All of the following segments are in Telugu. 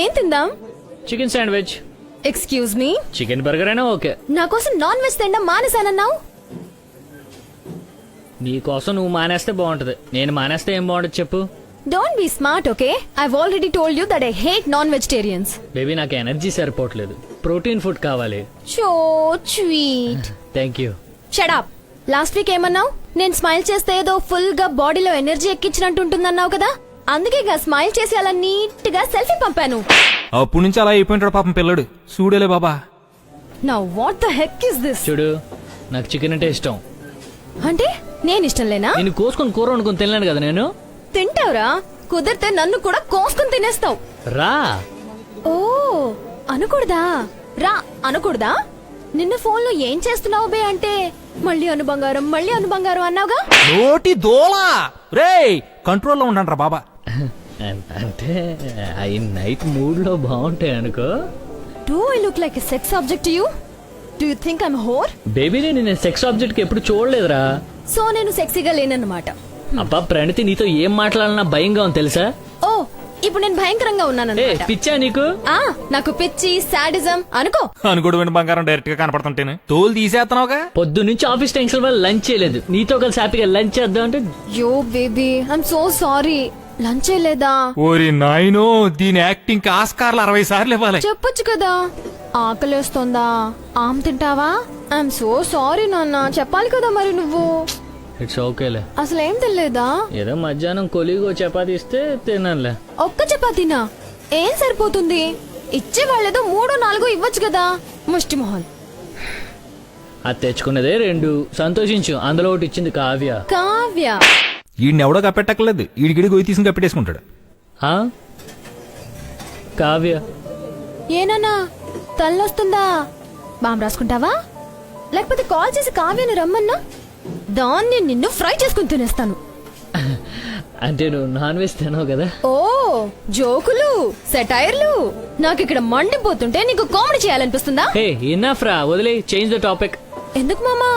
ఏం తిందాం? Chicken sandwich. Excuse me, chicken burger అయినా ఓకే. నా కోసం నాన్ వెజ్ తినడం మానేసానన్నావు. నీ కోసం నువ్వు మానేస్తే బాగుంటది, నేను మానేస్తే ఏం బాగుంటది చెప్పు. Don't be smart, okay? I've already told you that I hate non vegetarians. Baby నాకు ఎనర్జీ సరిపోవట్లేదు, ప్రోటీన్ ఫుడ్ కావాలి. So sweet. Thank you. Shut up. Last week ఏమన్నావు? నేను స్మైల్ చేస్తే ఏదో ఫుల్ గా బాడీలో ఎనర్జీ ఎక్కించినట్టు ఉంటుందన్నావు కదా, అందుకే స్మైల్ చేసి అలా నీట్ గా సెల్ఫీ పంపాను. అప్పటి నుంచి అలా అయిపోయింటాడు పాపం పిల్లడు. చూడలే బాబా. Now what the heck is this? చూడు, నాకు చికెన్ అంటే ఇష్టం. అంటే నేను ఇష్టం లేనా? నేను కోసుకొని కూర వండుకొని తినలేను కదా నేను. తింటావురా, కుదిరితే నన్ను కూడా కోసుకొని తినేస్తావు. రా. ఓ అనకూడదా? రా అనకూడదా? నిన్న ఫోన్ లో ఏం చేస్తున్నావు బే అంటే మళ్ళీ అను బంగారం అన్నావుగా. నోటి దోలా రేయ్, కంట్రోల్లో ఉండండి రా బాబా. అంటే అవి నైట్ మూడ్ లో బాగుంటాయి అనుకో. Do I look like a sex object to you? Do you think I'm a whore? Baby నేను సెక్స్ ఆబ్జెక్ట్ కి ఎప్పుడు చూడలేదురా. సో నేను సెక్సీగా లేనన్నమాట. అబ్బా ప్రణతి, నీతో ఏం మాట్లాడాలన్నా భయంగా ఉంది తెలుసా. ఓ ఇప్పుడు నేను భయంకరంగా ఉన్నానన్నమాట. పిచ్చా నీకు? నాకు పిచ్చి సాడిజం అనుకో. అనుకోడు వెండి బంగారం డైరెక్ట్ గా కనపడుతుంటేనే తోలు తీసేస్తున్నావుగా. పొద్దు నుంచి ఆఫీస్ టెన్షన్ వల్ల లంచ్ చేయలేదు, నీతో కలిసి హ్యాపీగా లంచ్ చేద్దాం అంటే. Yo baby I'm so sorry. Lunch లేదా? ఓరి నాయనో, దీని యాక్టింగ్ కి ఆస్కార్లు 60 సార్లు ఇవ్వాలి. చెప్పొచ్చు కదా. ఆకలేస్తుందా? ఆమ్ తింటావా? ఐఎమ్ సో సారీ నాన్న, చెప్పాలి కదా మరి నువ్వు. ఇట్స్ ఓకేలే. అసలు ఏం తినలేదా? ఏదో మధ్యాహ్నం కొలిగో చపాతీ ఇస్తే తినాలే. ఒక్క చపాతీనా? ఏం సరిపోతుంది? ఇచ్చే వాళ్ళేదో 3-4 ఇవ్వచ్చు కదా. ముష్టి మొహన్. అది తెచ్చుకున్నదే 2, సంతోషించు. అందులో ఒకటి ఇచ్చింది కావ్య. కావ్య ఈయన ఎవడో కప్పెట్టక్కర్లేదు, ఈడిగిడి గొయ్యి తీసుకుని కప్పెట్టేసుకుంటాడు. ఆ? కావ్య ఏనన్నా తల్లొస్తుందా? బాంబు రాసుకుంటావా? లేకపోతే కాల్ చేసి కావ్యని రమ్మన్నా దాన్ని నిన్ను ఫ్రై చేసుకుని తినేస్తాను. అంటే నువ్వు నాన్ వెజ్ తినవు కదా. ఓ జోకులు సెటైర్లు. నాకు ఇక్కడ మండిపోతుంటే నీకు కామెడీ చేయాలనిపిస్తుందా? హే ఇనఫ్ రా, వదిలే. Change the topic. ఎందుకు మామా?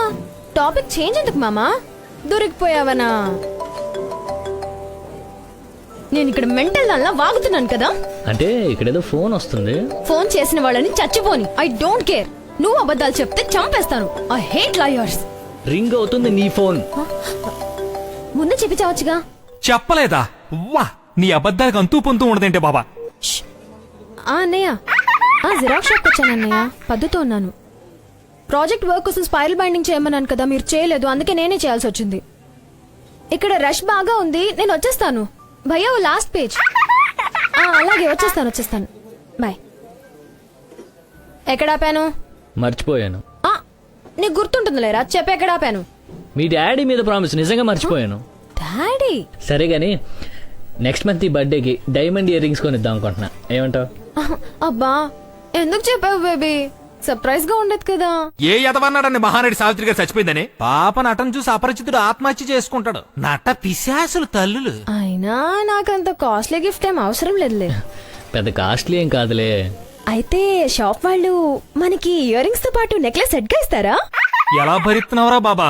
టాపిక్ చేంజ్ ఎందుకు మామా? దొరికిపోయావనా? నేను ఇక్కడ మెంటల్ దానిలా వాగుతున్నాను కదా. అంటే ఇక్కడేదో ఫోన్ వస్తుంది. ఫోన్ చేసిన వాళ్ళని చచ్చిపోని. I don't care. నువ్వు అబద్ధాలు చెప్తే చంపేస్తాను. I hate liars. రింగ్ అవుతుంది నీ ఫోన్. ముందు చెప్పించవచ్చుగా. చెప్పలేదా? వా, నీ అబద్ధాలకు అంతూ పొంతూ ఉండదేంటే బాబా. అన్నయ్య, జిరాక్స్ షాప్కి వచ్చాను అన్నయ్య. పద్దుతో ఉన్నాను. ప్రాజెక్ట్ వర్క్ కోసం స్పైరల్ బైండింగ్ చేయమన్నాను కదా, మీరు చేయలేదు, అందుకే నేనే చేయాల్సి వచ్చింది. ఇక్కడ రష్ బాగా ఉంది, నేను వచ్చేస్తాను. భయ్యా ఓ లాస్ట్ పేజ్. అలాగే వచ్చేస్తాను. బాయ్. ఎక్కడ ఆపాను? మర్చిపోయాను. నీకు గుర్తుంటుంది లేరా? చెప్పి ఎక్కడ ఆపాను? మీ డాడీ మీద ప్రామిస్ నిజంగా మర్చిపోయాను. డాడీ? సరే గాని నెక్స్ట్ మంత్ ఈ బర్త్డేకి డైమండ్ ఇయర్ రింగ్స్ కొనిద్దాం అనుకుంటున్నా, ఏమంటావు? అబ్బా ఎందుకు చెప్పావు బేబీ? సర్ప్రైజ్ గా ఉండదు కదా. ఏ ఎదవన్నాడని మహానటి సావిత్రి గారు చచ్చిపోయిందని. పాప నటన చూసి అపరిచితుడు ఆత్మహత్య చేసుకుంటాడు. నట పిశాసులు తల్లులు. అయినా నాకంత కాస్ట్లీ గిఫ్ట్ ఏం అవసరం లేదులే. పెద్ద కాస్ట్లీ ఏం కాదులే. అయితే షాప్ వాళ్ళు మనకి ఇయర్ రింగ్స్ తో పాటు నెక్లెస్ సెట్ గా ఇస్తారా? ఎలా భరిస్తున్నావురా బాబా?